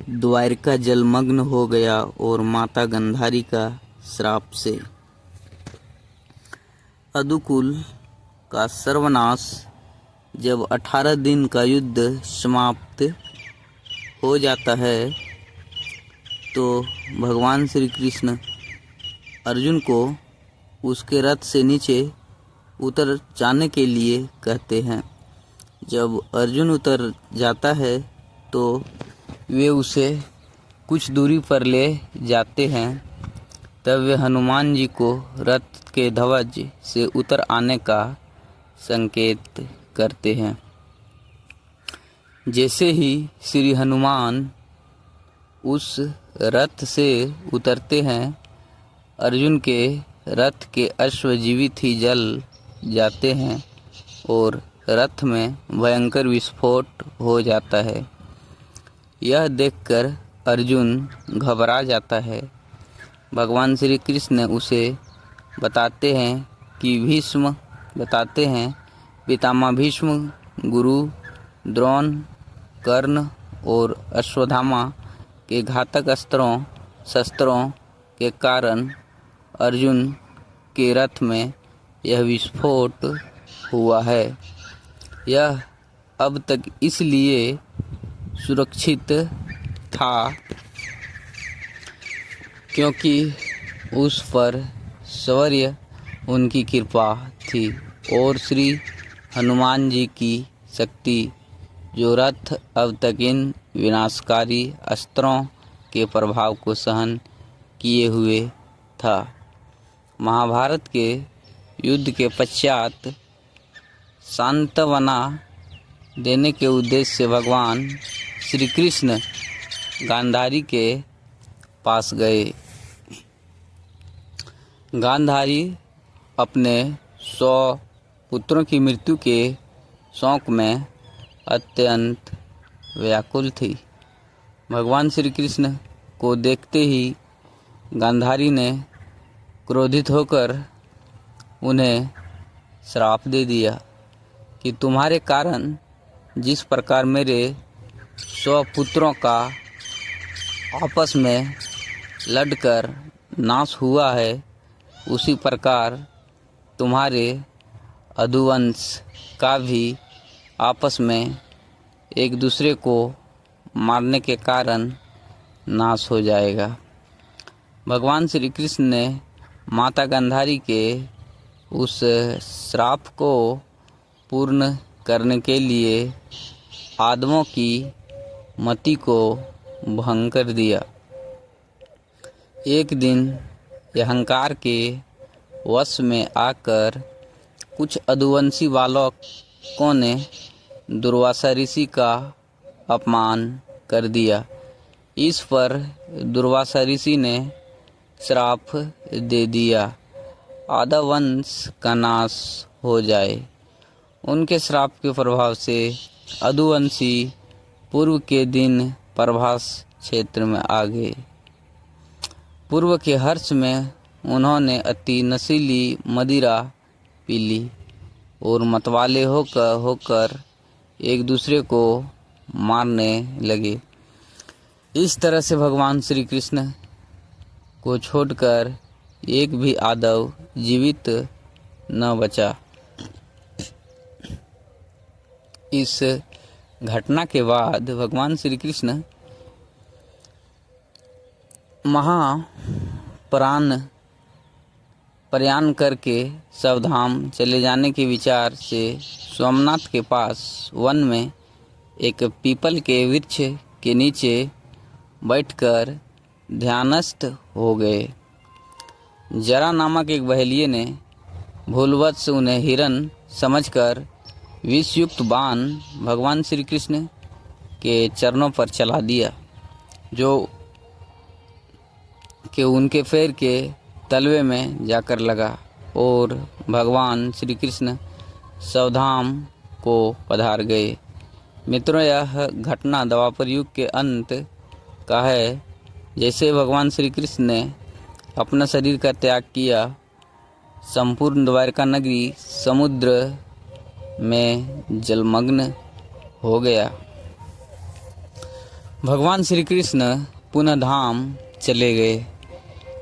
द्वारिका जलमग्न हो गया और माता गंधारी का श्राप से अदुकुल का सर्वनाश। जब 18 दिन का युद्ध समाप्त हो जाता है तो भगवान श्री कृष्ण अर्जुन को उसके रथ से नीचे उतर जाने के लिए कहते हैं। जब अर्जुन उतर जाता है तो वे उसे कुछ दूरी पर ले जाते हैं। तब वे हनुमान जी को रथ के ध्वज से उतर आने का संकेत करते हैं। जैसे ही श्री हनुमान उस रथ से उतरते हैं, अर्जुन के रथ के अश्व जीवित ही जल जाते हैं और रथ में भयंकर विस्फोट हो जाता है। यह देखकर अर्जुन घबरा जाता है। भगवान श्री कृष्ण उसे बताते हैं पितामह भीष्म, गुरु द्रोण, कर्ण और अश्वत्थामा के घातक शस्त्रों के कारण अर्जुन के रथ में यह विस्फोट हुआ है। यह अब तक इसलिए सुरक्षित था क्योंकि उस पर शौर्य उनकी कृपा थी और श्री हनुमान जी की शक्ति, जो रथ अब तक इन विनाशकारी अस्त्रों के प्रभाव को सहन किए हुए था। महाभारत के युद्ध के पश्चात सांत्वना देने के उद्देश्य से भगवान श्री कृष्ण गांधारी के पास गए। गांधारी अपने 100 पुत्रों की मृत्यु के शोक में अत्यंत व्याकुल थी। भगवान श्री कृष्ण को देखते ही गांधारी ने क्रोधित होकर उन्हें श्राप दे दिया कि तुम्हारे कारण जिस प्रकार मेरे 100 पुत्रों का आपस में लड़कर नाश हुआ है, उसी प्रकार तुम्हारे अधुवंश का भी आपस में एक दूसरे को मारने के कारण नाश हो जाएगा। भगवान श्री कृष्ण ने माता गांधारी के उस श्राप को पूर्ण करने के लिए आदमों की मति को भंग कर दिया। एक दिन अहंकार के वश में आकर कुछ अधुवंशी बालकों ने दुर्वासा ऋषि का अपमान कर दिया। इस पर दुर्वासा ऋषि ने श्राप दे दिया, आधा वंश का नाश हो जाए। उनके श्राप के प्रभाव से अधुवंशी पूर्व के दिन प्रभास क्षेत्र में आ गए। पूर्व के हर्ष में उन्होंने अति नशीली मदिरा पी ली और मतवाले होकर एक दूसरे को मारने लगे। इस तरह से भगवान श्री कृष्ण को छोड़कर एक भी आदव जीवित न बचा। इस घटना के बाद भगवान श्री कृष्ण प्रयाण करके सावधाम चले जाने के विचार से सोमनाथ के पास वन में एक पीपल के वृक्ष के नीचे बैठकर ध्यानस्थ हो गए। जरा नामक एक बहेलिये ने भूलवश उन्हें हिरन समझकर विषयुक्त बाण भगवान श्री कृष्ण के चरणों पर चला दिया, जो कि उनके पैर के तलवे में जाकर लगा और भगवान श्री कृष्ण सावधाम को पधार गए। मित्रों, यह घटना द्वापर युग के अंत का है। जैसे भगवान श्री कृष्ण ने अपना शरीर का त्याग किया, संपूर्ण द्वारका नगरी समुद्र में जलमग्न हो गया। भगवान श्री कृष्ण पुनः धाम चले गए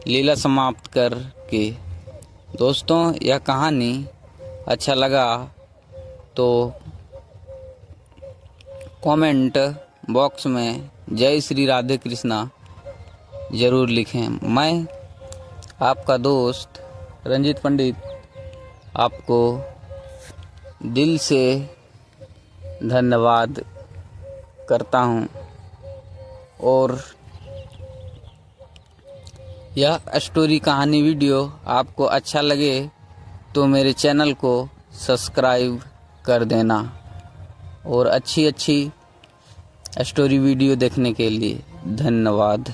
लीला समाप्त कर के। दोस्तों, यह कहानी अच्छा लगा तो कमेंट बॉक्स में जय श्री राधे कृष्णा ज़रूर लिखें। मैं आपका दोस्त रंजीत पंडित आपको दिल से धन्यवाद करता हूँ। और यह स्टोरी कहानी वीडियो आपको अच्छा लगे तो मेरे चैनल को सब्सक्राइब कर देना और अच्छी स्टोरी वीडियो देखने के लिए धन्यवाद।